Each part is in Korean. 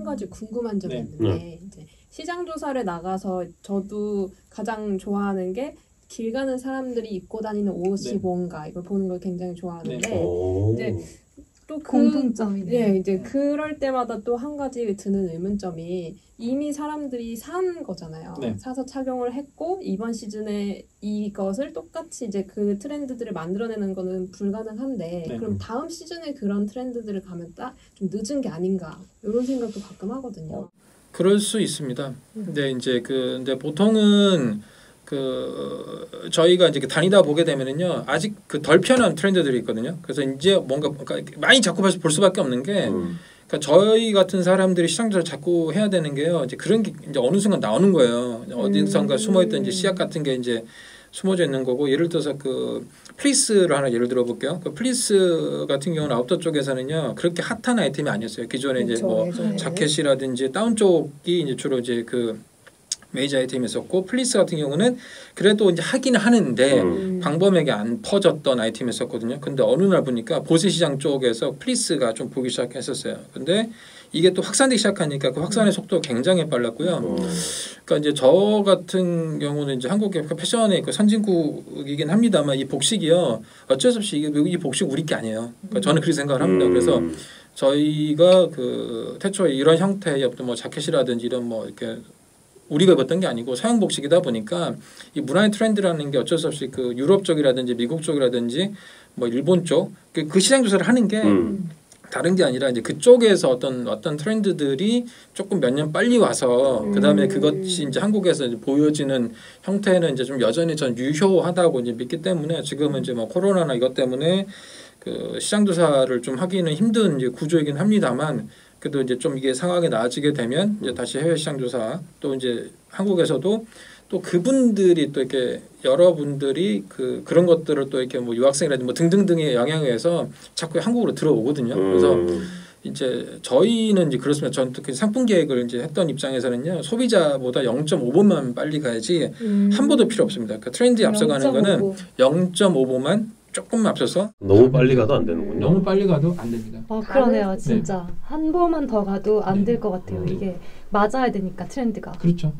가지 궁금한 점이 네. 있는데 이제 시장 조사를 나가서 저도 가장 좋아하는 게 길 가는 사람들이 입고 다니는 옷이 네. 뭔가 이걸 보는 걸 굉장히 좋아하는데 오. 이제 또 공통점이네요. 네, 이제 그럴 때마다 또 한 가지 드는 의문점이 이미 사람들이 산 거잖아요. 네. 사서 착용을 했고 이번 시즌에 이것을 똑같이 이제 그 트렌드들을 만들어내는 거는 불가능한데 네. 그럼 다음 시즌에 그런 트렌드들을 가면 좀 늦은 게 아닌가 이런 생각도 가끔 하거든요. 그럴 수 있습니다. 근데 이제 근데 보통은 저희가 이제 다니다 보게 되면은요 아직 덜 편한 트렌드들이 있거든요. 그래서 이제 뭔가 많이 자꾸 볼 수밖에 없는 게 그러니까 저희 같은 사람들이 시장조사를 자꾸 해야 되는 게요. 이제 그런 게 이제 어느 순간 나오는 거예요. 어디선가 숨어있던 이제 씨앗 같은 게 이제 숨어져 있는 거고 예를 들어서 플리스를 하나 예를 들어 볼게요. 플리스 같은 경우는 아웃도어 쪽에서는요 그렇게 핫한 아이템이 아니었어요. 기존에 이제 뭐 자켓이라든지 다운 쪽이 이제 주로 이제 메이저 아이템이었었고 플리스 같은 경우는 그래도 이제 하긴 하는데 광범위하게 안 퍼졌던 아이템이었었거든요. 근데 어느 날 보니까 보세 시장 쪽에서 플리스가 좀 보기 시작했었어요. 근데 이게 또 확산되기 시작하니까 그 확산의 속도가 굉장히 빨랐고요. 그러니까 이제 저 같은 경우는 이제 한국의 패션의 선진국이긴 합니다만 이 복식이요 어쩔 수 없이 이 복식 우리 게 아니에요. 그러니까 저는 그렇게 생각을 합니다. 그래서 저희가 태초에 이런 형태의 어떤 뭐 자켓이라든지 이런 뭐 이렇게 우리가 입었던 게 아니고 서양 복식이다 보니까 이 문화의 트렌드라는 게 어쩔 수 없이 유럽 쪽이라든지 미국 쪽이라든지 뭐 일본 쪽 그 시장 조사를 하는 게 다른 게 아니라 이제 그쪽에서 어떤 트렌드들이 조금 몇 년 빨리 와서 그다음에 그것이 이제 한국에서 이제 보여지는 형태는 이제 좀 여전히 전 유효하다고 이제 믿기 때문에 지금은 이제 뭐 코로나나 이것 때문에 시장 조사를 좀 하기는 힘든 이제 구조이긴 합니다만 그래도 이제 좀 이게 상황이 나아지게 되면 이제 다시 해외 시장 조사 또 이제 한국에서도 또 그분들이 또 이렇게 여러분들이 그런 것들을 또 이렇게 뭐 유학생이라든지 뭐 등등등의 영향에 의해서 자꾸 한국으로 들어오거든요. 그래서 이제 저희는 이제 그렇습니다. 저는 특히 상품 계획을 이제 했던 입장에서는요 소비자보다 0.5보만 빨리 가야지 한 보도 필요 없습니다. 그 트렌드에 앞서가는 거는 0.5보만 조금 앞서서 너무 빨리 가도 안 되는군요. 너무 빨리 가도 안 됩니다. 그러네요. 진짜 한 번만 더 가도 안 될 것 같아요. 이게 맞아야 되니까 트렌드가. 그렇죠.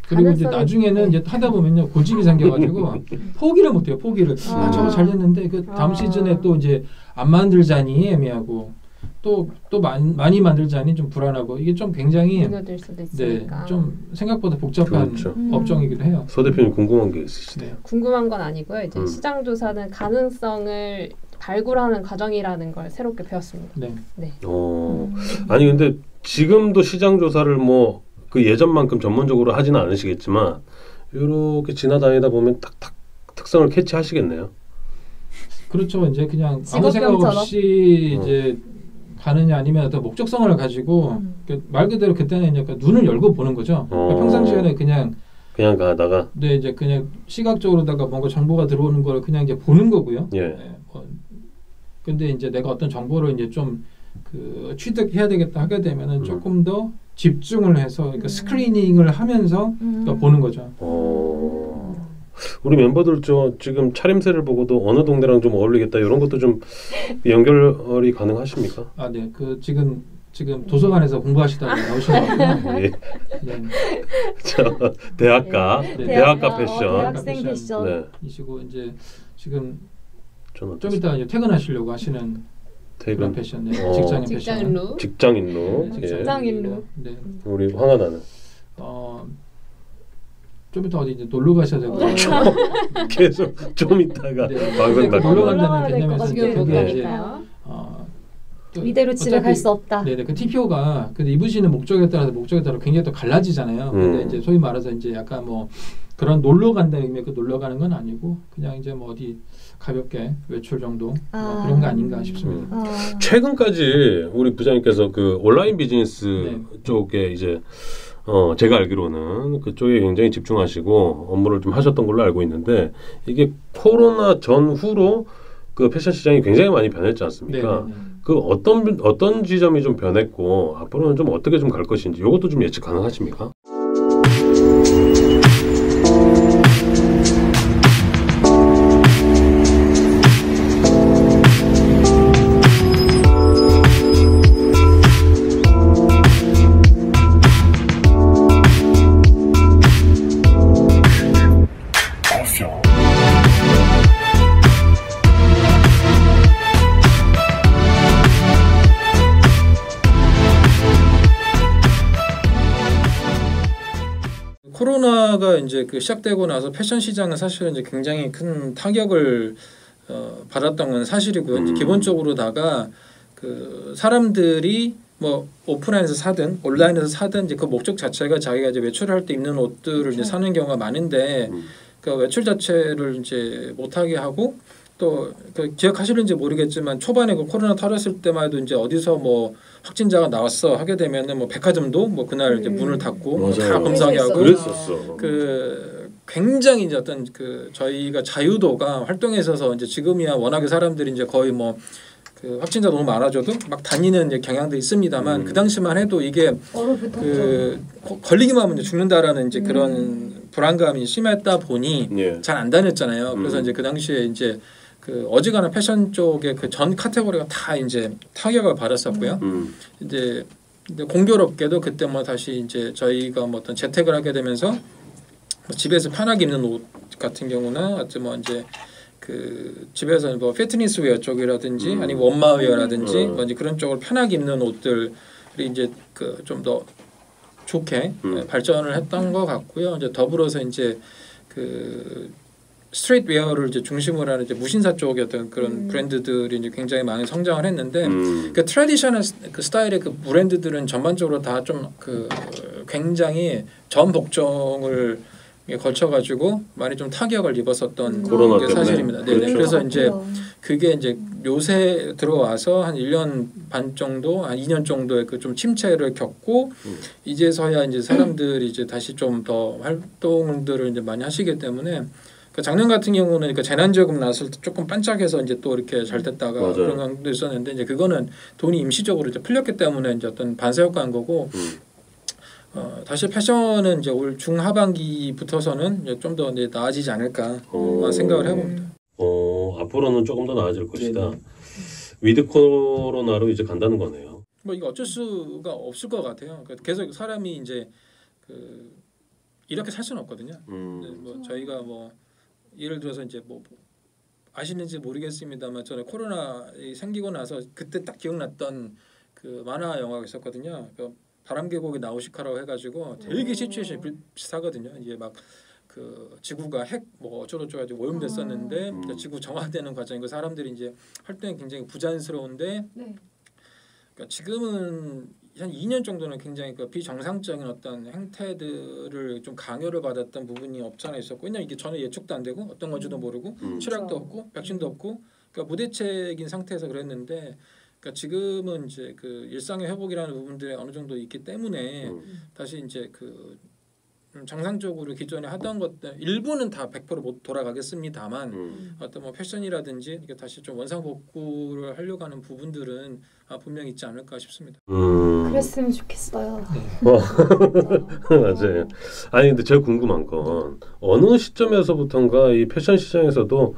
그리고 이제 나중에는 이제 하다 보면요 고집이 생겨가지고 포기를 못해요. 포기를 저거 잘 됐는데 다음 시즌에 또 이제 안 만들자니 애매하고 또 많이 만들자니 좀 불안하고 이게 좀 굉장히 무너질 수도 있으니까 좀 생각보다 복잡한 그렇죠. 업종이기도 해요. 서 대표님 궁금한 게 있으시대요. 궁금한 건 아니고요. 이제 시장 조사는 가능성을 발굴하는 과정이라는 걸 새롭게 배웠습니다. 네. 아니 근데 지금도 시장 조사를 뭐 예전만큼 전문적으로 하지는 않으시겠지만 이렇게 지나다니다 보면 탁탁 특성을 캐치하시겠네요. 그렇죠. 이제 그냥 아무 생각 없이 이제 가느냐 아니면 어떤 목적성을 가지고 말 그대로 그때는 약간 눈을 열고 보는 거죠. 그러니까 평상시에는 그냥 가다가 이제 그냥 시각적으로다가 뭔가 정보가 들어오는 걸 그냥 이제 보는 거고요. 근데 이제 내가 어떤 정보를 이제 좀 취득해야 되겠다 하게 되면은 조금 더 집중을 해서 그러니까 스크리닝을 하면서 그러니까 보는 거죠. 우리 멤버들 지금 차림새를 보고도 어느 동네랑 좀 어울리겠다 이런 것도 좀 연결이 가능하십니까? 네. 지금 도서관에서 공부하시다가 나오신 것 같고요. 예. 대학가 패션. 대학생 패션. 이시고 이제 지금 좀 이따 이제 퇴근하시려고 하시는 그런 패션, 직장인 룩. 직장인 룩. 네. 우리 황하나는 좀 이따 어디 이제 놀러 가셔야 되고 계속 좀 이따가 놀러 간다는 개념에서 이제 이대로 집에 갈 수 없다. 네네. 그 TPO가 근데 입으시는 목적에 따라 굉장히 또 갈라지잖아요. 근데 이제 소위 말해서 이제 약간 뭐 그런 놀러 간다는 의미의 놀러 가는 건 아니고 그냥 이제 뭐 어디 가볍게 외출 정도 뭐 그런 거 아닌가 싶습니다. 최근까지 우리 부장님께서 온라인 비즈니스 쪽에 이제 제가 알기로는 그쪽에 굉장히 집중하시고 업무를 좀 하셨던 걸로 알고 있는데 이게 코로나 전후로 패션 시장이 굉장히 많이 변했지 않습니까? 어떤 지점이 좀 변했고 앞으로는 좀 어떻게 좀 갈 것인지 이것도 좀 예측 가능하십니까? 코로나가 이제 그 시작되고 나서 패션 시장은 사실은 이제 굉장히 큰 타격을 받았던 건 사실이고요. 이제 기본적으로다가 그 사람들이 뭐 오프라인에서 사든 온라인에서 사든 이제 그 목적 자체가 자기가 이제 외출할 때 입는 옷들을 이제 사는 경우가 많은데 그 외출 자체를 이제 못하게 하고 또 그 기억하실는지 모르겠지만 초반에 그 코로나 터졌을 때만 해도 이제 어디서 뭐 확진자가 나왔어 하게 되면은 뭐 백화점도 뭐 그날 이제 문을 닫고 다 검사하게 하고 그랬었어. 그 굉장히 이제 어떤 그 저희가 자유도가 활동에 있어서 이제 지금이야 워낙에 사람들이 이제 거의 뭐 그 확진자 너무 많아져도 막 다니는 이제 경향도 있습니다만 그 당시만 해도 이게 그 걸리기만 하면 이제 죽는다라는 이제 그런 불안감이 심했다 보니 잘 안 다녔잖아요. 그래서 이제 그 당시에 이제 그 어지간한 패션 쪽에 그 전 카테고리가 다 이제 타격을 받았었고요. 이제 공교롭게도 그때 뭐 다시 이제 저희가 뭐 어떤 재택을 하게 되면서 뭐 집에서 편하게 입는 옷 같은 경우나 하여튼 뭐 이제 그 집에서 뭐 피트니스 웨어 쪽이라든지 아니면 원마 웨어라든지 뭐 이제 그런 쪽을 편하게 입는 옷들이 이제 그 좀 더 좋게 발전을 했던 것 같고요. 이제 더불어서 이제 그 스트레이트 웨어를 이제 중심으로 하는 이제 무신사 쪽의 어떤 그런 브랜드들이 이제 굉장히 많이 성장을 했는데 그 트래디셔널 그 스타일의 그 브랜드들은 전반적으로 다 좀 그 굉장히 전 복종을 걸쳐가지고 많이 좀 타격을 입었었던 게 사실입니다. 네, 그렇죠. 그래서 이제 그게 이제 요새 들어와서 한 1년 반 정도, 한 2년 정도의 그 좀 침체를 겪고 이제서야 이제 사람들이 이제 다시 좀 더 활동들을 이제 많이 하시기 때문에 그 작년 같은 경우는 그러니까 재난지원금 나왔을 때 조금 반짝해서 이제 또 이렇게 잘 됐다가 맞아요. 그런 경우도 있었는데 이제 그거는 돈이 임시적으로 이제 풀렸기 때문에 이제 어떤 반사 효과인 거고. 다시 패션은 이제 올 중하반기부터서는 좀 더 나아지지 않을까 생각을 해봅니다. 앞으로는 조금 더 나아질 것이다. 위드 코로나로 이제 간다는 거네요. 뭐 이거 어쩔 수가 없을 것 같아요. 그러니까 계속 사람이 이제 그 이렇게 살 수는 없거든요. 뭐 저희가 뭐 예를 들어서 이제 뭐 아시는지 모르겠습니다만 저는 코로나 생기고 나서 그때 딱 기억났던 그 만화 영화가 있었거든요. 그 바람계곡의 나우시카라고 해가지고 되게 시츄에이션이 비슷하거든요. 이게 막 그 지구가 핵 뭐 어쩌고저쩌고 가지고 오염됐었는데 지구 정화되는 과정이고 사람들이 이제 활동이 굉장히 부자연스러운데 그러니까 지금은 한 2년 정도는 굉장히 그 비정상적인 어떤 행태들을 좀 강요를 받았던 부분이 없지 않아 있었고 왜냐면 이게 전혀 예측도 안 되고 어떤 건지도 모르고 치료약도 없고 백신도 없고 그러니까 무대책인 상태에서 그랬는데 그러니까 지금은 이제 그 일상의 회복이라는 부분들이 어느 정도 있기 때문에 다시 이제 그 정상적으로 기존에 하던 것들 일부는 다 100%못 돌아가겠습니다만 어떤 뭐 패션이라든지 이렇게 다시 좀 원상 복구를 하려고 하는 부분들은 분명히 있지 않을까 싶습니다. 그랬으면 좋겠어요. 맞아요. 아니 근데 제가 궁금한 건 어느 시점에서부턴가 이 패션 시장에서도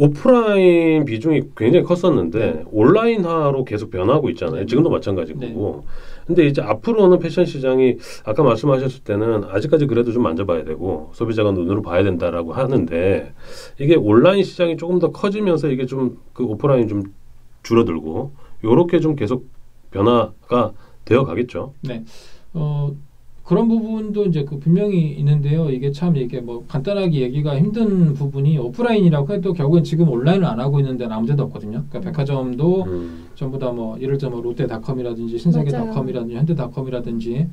오프라인 비중이 굉장히 컸었는데 온라인화로 계속 변하고 있잖아요. 지금도 마찬가지고. 근데 이제 앞으로는 패션 시장이 아까 말씀하셨을 때는 아직까지 그래도 좀 만져봐야 되고 소비자가 눈으로 봐야 된다라고 하는데 이게 온라인 시장이 조금 더 커지면서 이게 좀 그 오프라인이 좀 줄어들고 요렇게 좀 계속 변화가 되어 가겠죠. 네. 그런 부분도 이제 그 분명히 있는데요. 이게 참 이게 뭐 간단하게 얘기가 힘든 부분이 오프라인이라고 해도 결국엔 지금 온라인을 안 하고 있는 데는 아무데도 없거든요. 그러니까 백화점도 전부 다 뭐 예를 들면 롯데닷컴이라든지 신세계닷컴이라든지 현대닷컴이라든지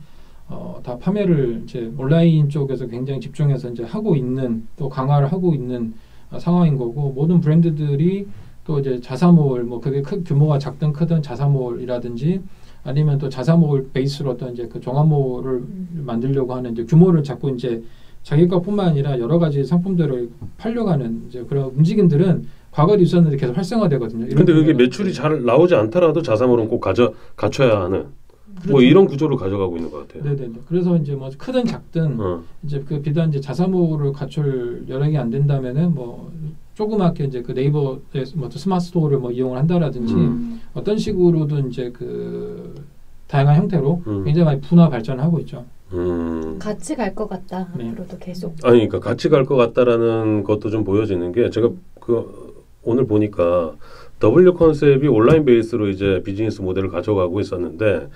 다 판매를 이제 온라인 쪽에서 굉장히 집중해서 이제 하고 있는 또 강화를 하고 있는 상황인 거고 모든 브랜드들이 또 이제 자사몰 뭐 그게 규모가 작든 크든 자사몰이라든지 아니면 또 자사몰 베이스로 어떤 이제 그 종합몰을 만들려고 하는 이제 규모를 자꾸 이제 자기 것뿐만 아니라 여러 가지 상품들을 팔려고 하는 이제 그런 움직임들은 과거에도 있었는데 계속 활성화되거든요. 근데 그게 매출이 잘 나오지 않더라도 자사몰은 꼭 갖춰야 하는 그렇죠. 뭐 이런 구조를 가져가고 있는 것 같아요. 네네네. 그래서 이제 뭐 크든 작든 이제 그 비단 이제 자사몰을 갖출 여력이 안 된다면은 뭐 조그맣게 이제 그 네이버의 뭐 스마트 스토어를 뭐 이용을 한다라든지 어떤 식으로든 이제 그 다양한 형태로 굉장히 많이 분화 발전하고 있죠. 같이 갈 것 같다. 네. 앞으로도 계속. 아니 그러니까 같이 갈 것 같다라는 것도 좀 보여지는 게 제가 그 오늘 보니까 W 컨셉이 온라인 베이스로 이제 비즈니스 모델을 가져가고 있었는데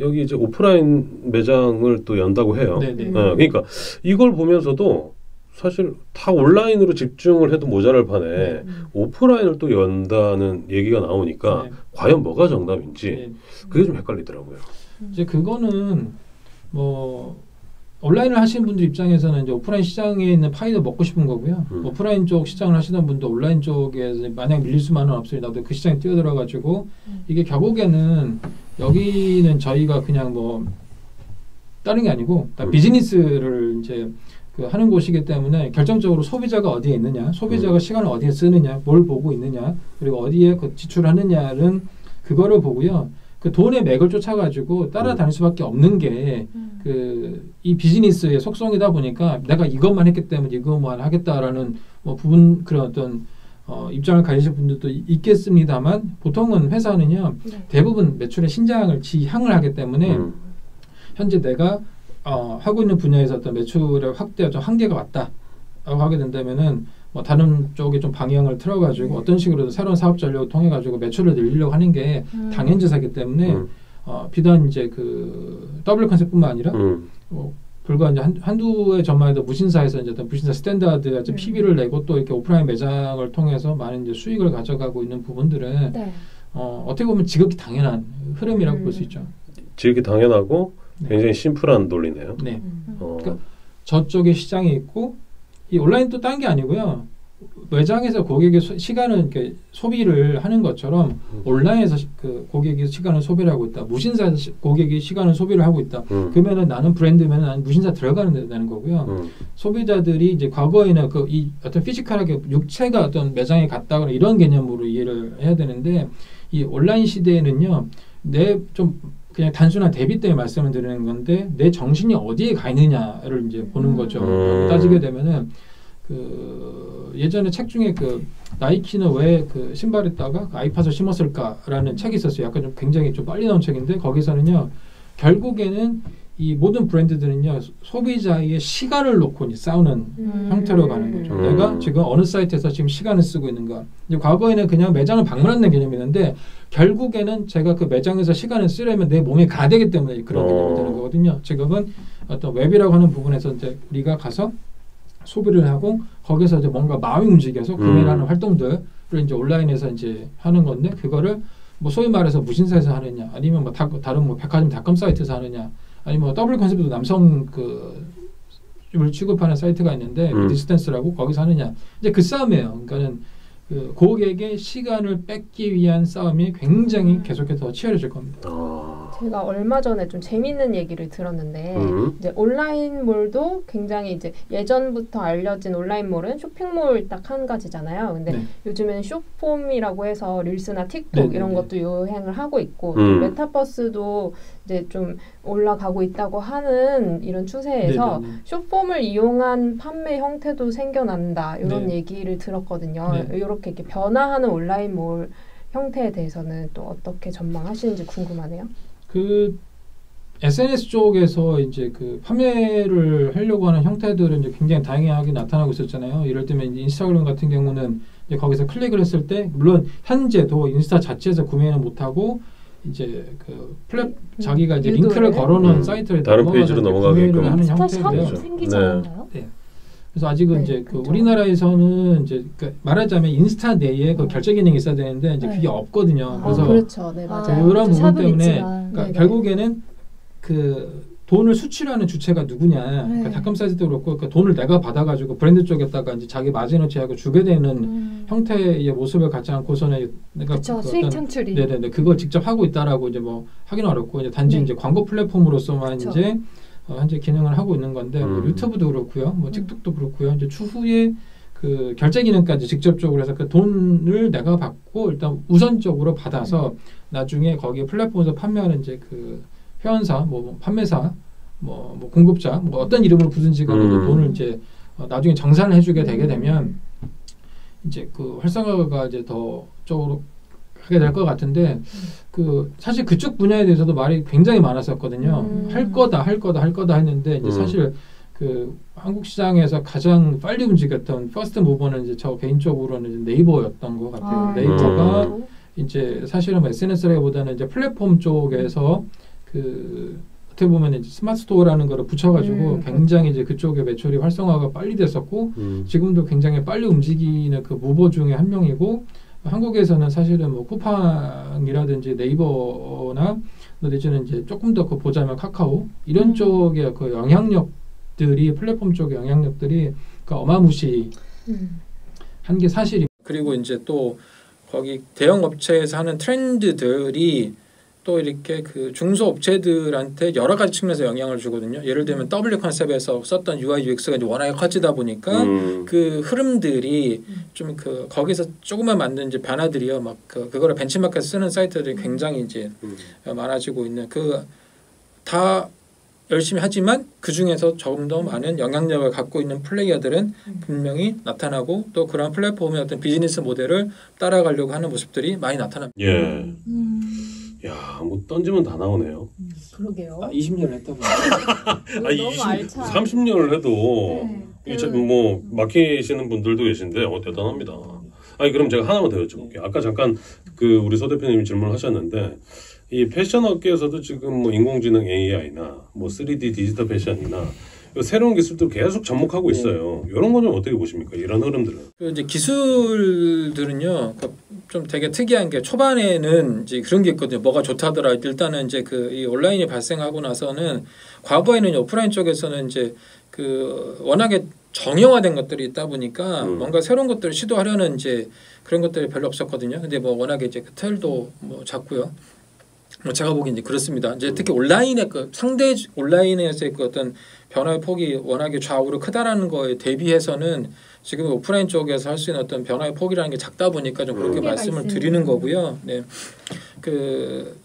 여기 이제 오프라인 매장을 또 연다고 해요. 네네. 그러니까 이걸 보면서도 사실 다 온라인으로 집중을 해도 모자랄 판에 오프라인을 또 연다는 얘기가 나오니까 네. 과연 뭐가 정답인지 네. 그게 좀 헷갈리더라고요. 이제 그거는 뭐 온라인을 하시는 분들 입장에서는 이제 오프라인 시장에 있는 파이도 먹고 싶은 거고요. 오프라인 쪽 시장을 하시는 분도 온라인 쪽에 만약 밀릴 수만은 없으니 나도 그 시장에 뛰어들어가지고 이게 결국에는 여기는 저희가 그냥 뭐 다른 게 아니고 다 비즈니스를 이제 그 하는 곳이기 때문에 결정적으로 소비자가 어디에 있느냐, 소비자가 시간을 어디에 쓰느냐, 뭘 보고 있느냐, 그리고 어디에 그 지출하느냐는 그거를 보고요. 그 돈의 맥을 쫓아가지고 따라다닐 수밖에 없는 게 그 이 비즈니스의 속성이다 보니까 내가 이것만 했기 때문에 이것만 하겠다라는 뭐 부분 그런 어떤 입장을 가지신 분들도 있겠습니다만 보통은 회사는요 대부분 매출의 신장을 지향을 하기 때문에 현재 내가 하고 있는 분야에서 어떤 매출의 확대 어떤 한계가 왔다라고 하게 된다면은 뭐 다른 쪽에 좀 방향을 틀어가지고 어떤 식으로든 새로운 사업 전략을 통해 가지고 매출을 늘리려고 하는 게 당연지사기 때문에 비단 이제 그 더블 컨셉뿐만 아니라 불과 이제 한두 해 전만 해도 무신사에서 이제 어떤 무신사 스탠다드 PB를 내고 또 이렇게 오프라인 매장을 통해서 많은 이제 수익을 가져가고 있는 부분들은 네. 어떻게 보면 지극히 당연한 흐름이라고 볼 수 있죠. 지극히 당연하고 네. 굉장히 심플한 논리네요. 네. 그러니까 저쪽에 시장이 있고 이 온라인 또 딴 게 아니고요. 매장에서 고객의 시간을 이렇게 소비를 하는 것처럼 온라인에서 그 고객이 시간을 소비를 하고 있다. 무신사에서 고객이 시간을 소비를 하고 있다. 그러면은 나는 브랜드면 나는 무신사 들어가는 데는 거고요. 소비자들이 이제 과거에는 그 이 어떤 피지컬하게 육체가 어떤 매장에 갔다거나 이런 개념으로 이해를 해야 되는데 이 온라인 시대에는요. 내 좀 그냥 단순한 대비 때문에 말씀을 드리는 건데 내 정신이 어디에 가 있느냐를 이제 보는 거죠. 따지게 되면은 그 예전에 책 중에 그 나이키는 왜 그 신발에다가 그 아이팟을 심었을까라는 책이 있었어요. 약간 좀 굉장히 좀 빨리 나온 책인데 거기서는요 결국에는 이 모든 브랜드들은요 소비자의 시간을 놓고 이제 싸우는 형태로 가는 거죠. 내가 지금 어느 사이트에서 지금 시간을 쓰고 있는가. 이제 과거에는 그냥 매장을 방문하는 개념이었는데 결국에는 제가 그 매장에서 시간을 쓰려면 내 몸에 가야 되기 때문에 그런 개념이 되는 거거든요. 지금은 어떤 웹이라고 하는 부분에서 이제 우리가 가서 소비를 하고 거기서 이제 뭔가 마음이 움직여서 구매를 하는 활동들을 이제 온라인에서 이제 하는 건데 그거를 뭐 소위 말해서 무신사에서 하느냐 아니면 뭐 다른 뭐 백화점 닷컴 사이트에서 하느냐 아니면 뭐 더블 컨셉도 남성 그를 취급하는 사이트가 있는데 디스턴스라고 거기서 하느냐 이제 그 싸움이에요. 그러니까는 그 고객의 시간을 뺏기 위한 싸움이 굉장히 계속해서 더 치열해질 겁니다. 제가 얼마 전에 좀 재밌는 얘기를 들었는데 이제 온라인몰도 굉장히 이제 예전부터 알려진 온라인몰은 쇼핑몰 딱 한 가지잖아요. 근데 네. 요즘에는 숏폼이라고 해서 릴스나 틱톡 네네네. 이런 것도 유행을 하고 있고 메타버스도 이제 좀 올라가고 있다고 하는 이런 추세에서 네네네. 숏폼을 이용한 판매 형태도 생겨난다 이런 네. 얘기를 들었거든요. 네. 이렇게 변화하는 온라인몰 형태에 대해서는 또 어떻게 전망하시는지 궁금하네요. 그 SNS 쪽에서 이제 그 판매를 하려고 하는 형태들은 이제 굉장히 다양하게 나타나고 있었잖아요. 이럴 때면 이제 인스타그램 같은 경우는 이제 거기서 클릭을 했을 때 물론 현재도 인스타 자체에서 구매는 못하고 이제 그 자기가 이제 링크를 걸어놓은 사이트를 다른 페이지로 넘어가게끔 하는 인스타 형태인데요. 샵이 생기지 네. 않나요? 네. 그래서 아직은 네, 이제 그 그렇죠. 우리나라에서는 이제 그러니까 말하자면 인스타 내에 그 결제 기능이 있어야 되는데 이제 네. 그게 없거든요. 그래서 그렇죠. 네, 맞아요. 그런 부분 샵은 때문에 있지만. 그러니까 네네. 결국에는 그 돈을 수출하는 주체가 누구냐. 그러니까 닷컴 사이트도 그렇고 그 돈을 내가 받아가지고 브랜드 쪽에다가 이제 자기 마진을 제하고 주게 되는 형태의 모습을 갖지 않고서는 내가 그렇죠. 그 수익 어떤 창출이. 네네네 그걸 직접 하고 있다라고 이제 뭐 하기는 어렵고 이제 단지 네. 이제 광고 플랫폼으로서만 그쵸. 이제 현재 기능을 하고 있는 건데 뭐 유튜브도 그렇고요, 뭐 틱톡도 그렇고요. 이제 추후에 그 결제 기능까지 직접적으로 해서 그 돈을 내가 받고 일단 우선적으로 받아서 나중에 거기에 플랫폼에서 판매하는 이제 그 회원사, 뭐 판매사, 뭐 공급자, 뭐 어떤 이름으로 부든지 간에 돈을 이제 나중에 정산을 해주게 되게 되면 이제 그 활성화가 이제 더 쪽으로 하게 될 것 같은데 그 사실 그쪽 분야에 대해서도 말이 굉장히 많았었거든요. 할 거다 했는데 이제 사실 그 한국 시장에서 가장 빨리 움직였던 퍼스트 무버는 이제 저 개인적으로는 이제 네이버였던 것 같아요. 네이버가 이제 사실은 뭐 SNS라기보다는 이제 플랫폼 쪽에서 그 어떻게 보면 이제 스마트 스토어라는 거를 붙여가지고 굉장히 이제 그쪽에 매출이 활성화가 빨리 됐었고 지금도 굉장히 빨리 움직이는 그 무버 중에 한 명이고 한국에서는 사실은 뭐 쿠팡이라든지 네이버나 내지는 이제 조금 더 그 보자면 카카오 이런 쪽의 그 영향력들이 플랫폼 쪽의 영향력들이 그 어마무시한 게 사실이. 그리고 이제 또 거기 대형 업체에서 하는 트렌드들이 또 이렇게 그 중소업체들한테 여러 가지 측면에서 영향을 주거든요. 예를 들면 W 컨셉에서 썼던 UI UX가 이제 워낙에 커지다 보니까 그 흐름들이 좀 그 거기서 조금만 만든 이제 변화들이요. 막 그거를 벤치마크에서 쓰는 사이트들이 굉장히 이제 많아지고 있는 그 다 열심히 하지만 그 중에서 조금 더 많은 영향력을 갖고 있는 플레이어들은 분명히 나타나고 또 그런 플랫폼의 어떤 비즈니스 모델을 따라가려고 하는 모습들이 많이 나타납니다. 예. 야, 뭐 던지면 다 나오네요. 그러게요. 20년을 했다고. 너무 알차. 30년을 해도 이제 뭐 맡기시는 분들도 계신데 대단합니다. 아니 그럼 제가 하나만 더 여쭤볼게요. 아까 잠깐 그 우리 소 대표님이 질문하셨는데 이 패션 업계에서도 지금 뭐 인공지능 AI나 뭐 3D 디지털 패션이나 새로운 기술도 계속 접목하고 있어요. 이런 건 좀 어떻게 보십니까? 이런 흐름들은. 이제 기술들은요, 좀 되게 특이한 게 초반에는 이제 그런 게 있거든요. 뭐가 좋다더라. 일단은 이제 그 이 온라인이 발생하고 나서는 과거에는 오프라인 쪽에서는 이제 그 워낙에 정형화된 것들이 있다 보니까 뭔가 새로운 것들을 시도하려는 이제 그런 것들이 별로 없었거든요. 근데 뭐 워낙에 이제 그 틀도 뭐 작고요. 뭐 제가 보기엔 이제 그렇습니다. 이제 특히 온라인의 그 상대 온라인에서의 그 어떤 변화의 폭이 워낙에 좌우로 크다라는 거에 대비해서는 지금 오프라인 쪽에서 할 수 있는 어떤 변화의 폭이라는 게 작다 보니까 좀 그렇게 말씀을 드리는 거고요. 네.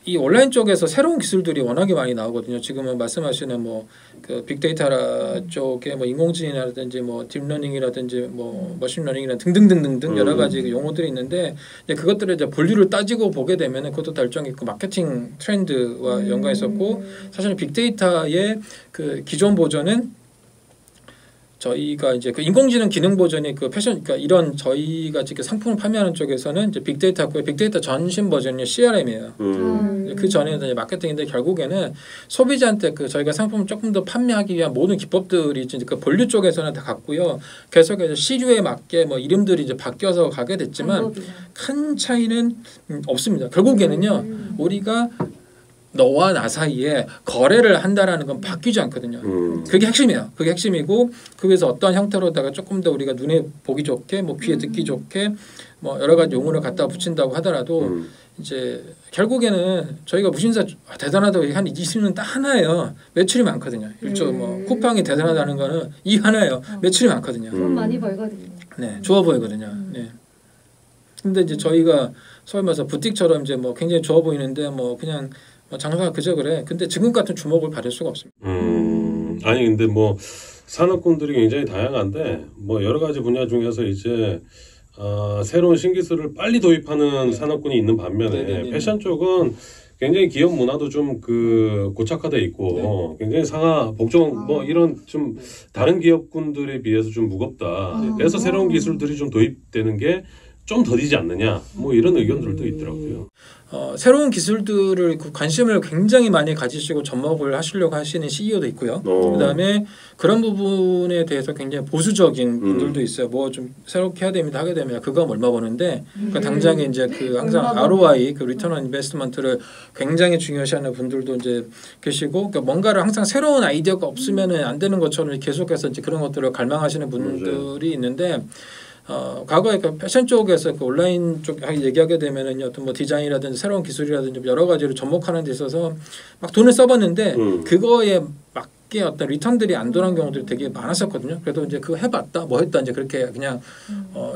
이 온라인 쪽에서 새로운 기술들이 워낙에 많이 나오거든요. 지금은 말씀하시는 뭐 그 빅데이터 쪽에 뭐 인공지능이라든지 뭐 딥러닝이라든지 뭐 머신러닝이나 등등등등등 여러 가지 그 용어들이 있는데 이제 그것들을 이제 본류를 따지고 보게 되면은 그것도 다 일종의 그 마케팅 트렌드와 연관했었고 사실은 빅데이터의 그 기존 버전은 저희가 이제 그 인공지능 기능 버전이 그 패션, 그러니까 이런 저희가 지금 상품을 판매하는 쪽에서는 이제 빅데이터고요. 빅데이터 전신 버전이 CRM이에요. 그 전에는 이제 마케팅인데 결국에는 소비자한테 그 저희가 상품을 조금 더 판매하기 위한 모든 기법들이 이제 그 본류 쪽에서는 다 같고요. 계속해서 시류에 맞게 뭐 이름들이 이제 바뀌어서 가게 됐지만 큰 차이는 없습니다. 결국에는요, 우리가 너와 나 사이에 거래를 한다라는 건 바뀌지 않거든요. 그게 핵심이에요. 그게 핵심이고 그래서 어떤 형태로다가 조금 더 우리가 눈에 보기 좋게 뭐 귀에 듣기 좋게 뭐 여러 가지 용어를 갖다 붙인다고 하더라도 이제 결국에는 저희가 무신사 대단하다고 한 20년 딱 하나예요. 매출이 많거든요. 일조 뭐 쿠팡이 대단하다는 거는 이 하나예요. 매출이 많거든요. 돈 많이 벌거든요. 네, 좋아 보이거든요. 네. 근데 이제 저희가 소위 말해서 부틱처럼 이제 뭐 굉장히 좋아 보이는데 뭐 그냥 장사가 그저 그래. 근데 지금 같은 주목을 받을 수가 없습니다. 아니 근데 뭐 산업군들이 굉장히 다양한데 뭐 여러 가지 분야 중에서 이제 새로운 신기술을 빨리 도입하는 산업군이 있는 반면에 패션 쪽은 굉장히 기업 문화도 좀 그 고착화돼 있고 굉장히 상하 복종 뭐 이런 좀 다른 기업군들에 비해서 좀 무겁다. 그래서 새로운 기술들이 좀 도입되는 게 좀 더디지 않느냐 뭐 이런 의견들도 있더라고요. 새로운 기술들을 관심을 굉장히 많이 가지시고 접목을 하시려고 하시는 CEO도 있고요. 그다음에 그런 부분에 대해서 굉장히 보수적인 분들도 있어요. 뭐 좀 새롭게 해야 됩니다. 하게 되면 그거 얼마 버는데 그러니까 당장에 이제 그 항상 ROI 그 리턴 온 인베스트먼트를 굉장히 중요시하는 분들도 이제 계시고 그러니까 뭔가를 항상 새로운 아이디어가 없으면은 안 되는 것처럼 계속해서 이제 그런 것들을 갈망하시는 분들이 있는데 과거에 그 패션 쪽에서 그 온라인 쪽 얘기하게 되면은 어떤 뭐 디자인이라든지 새로운 기술이라든지 여러 가지를 접목하는 데 있어서 막 돈을 써봤는데 그거에 맞게 어떤 리턴들이 안 돌아온 경우들이 되게 많았었거든요. 그래도 이제 그거 해봤다, 뭐 했다 이제 그렇게 그냥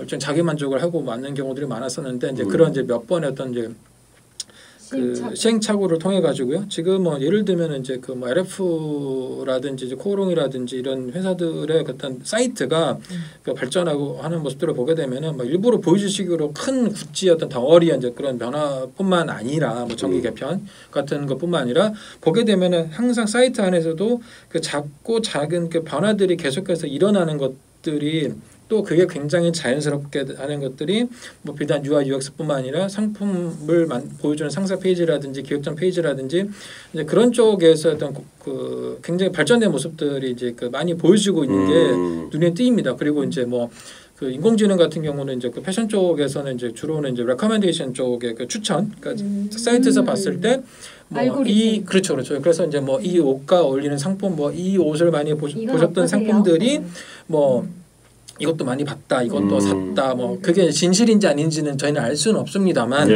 일종 자기 만족을 하고 맞는 경우들이 많았었는데 이제 그런 이제 몇 번의 어떤 이제 시행착오를 통해 가지고요. 지금 뭐 예를 들면 이제 그 뭐 LF라든지 이제 코오롱이라든지 이런 회사들의 어떤 사이트가 그 발전하고 하는 모습들을 보게 되면은 뭐 일부러 보여주시기로 큰 구찌 어떤 덩어리의 이제 그런 변화뿐만 아니라 뭐 정기 개편 같은 것뿐만 아니라 보게 되면은 항상 사이트 안에서도 그 작고 작은 그 변화들이 계속해서 일어나는 것들이 또 그게 굉장히 자연스럽게 하는 것들이 뭐 비단 UI UX뿐만 아니라 상품을 보여주는 상세 페이지라든지 기획전 페이지라든지 이제 그런 쪽에서 어떤 그 굉장히 발전된 모습들이 이제 그 많이 보여지고 있는 게 눈에 띄입니다. 그리고 이제 뭐 그 인공지능 같은 경우는 이제 그 패션 쪽에서는 이제 주로는 이제 레커멘데이션 쪽의 그 추천, 그러니까 사이트에서 봤을 때 뭐 이 그렇죠. 그래서 이제 뭐 이 옷과 어울리는 상품, 뭐 이 옷을 많이 보셨던 상품들이 뭐 이것도 많이 봤다, 이것도 샀다, 뭐 그게 진실인지 아닌지는 저희는 알 수는 없습니다만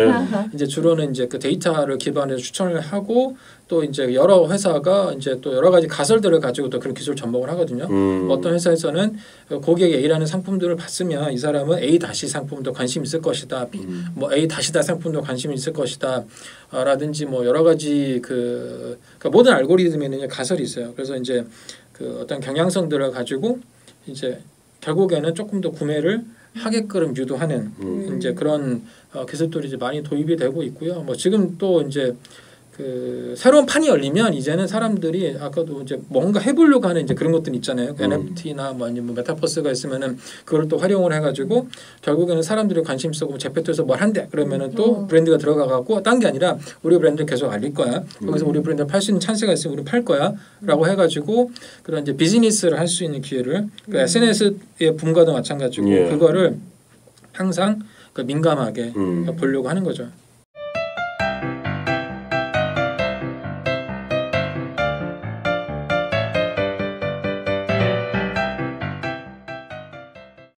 이제 주로는 이제 그 데이터를 기반해서 추천을 하고 또 이제 여러 회사가 이제 또 여러 가지 가설들을 가지고 또 그런 기술 접목을 하거든요. 어떤 회사에서는 고객이 A라는 상품들을 봤으면 이 사람은 A 다시 상품도 관심 있을 것이다, 뭐 A 다시다 상품도 관심 있을 것이다, 라든지 뭐 여러 가지 그러니까 모든 알고리즘에는 가설이 있어요. 그래서 이제 그 어떤 경향성들을 가지고 이제 결국에는 조금 더 구매를 하게끔 유도하는 이제 그런 기술들이 이제 많이 도입이 되고 있고요. 뭐 지금 또 이제 그 새로운 판이 열리면 이제는 사람들이 아까도 이제 뭔가 해보려고 하는 이제 그런 것들 있잖아요. NFT나 뭐 아니면 메타버스가 있으면은 그걸 또 활용을 해가지고 결국에는 사람들이 관심 있어 제페토에서 뭘 한대 그러면은 또 브랜드가 들어가갖고 딴 게 아니라 우리 브랜드 계속 알릴 거야. 거기서 우리 브랜드 팔 수 있는 찬스가 있으면 우리 팔 거야라고 해가지고 그런 이제 비즈니스를 할 수 있는 기회를 그 SNS의 붐과도 마찬가지고 그거를 항상 그 민감하게 보려고 하는 거죠.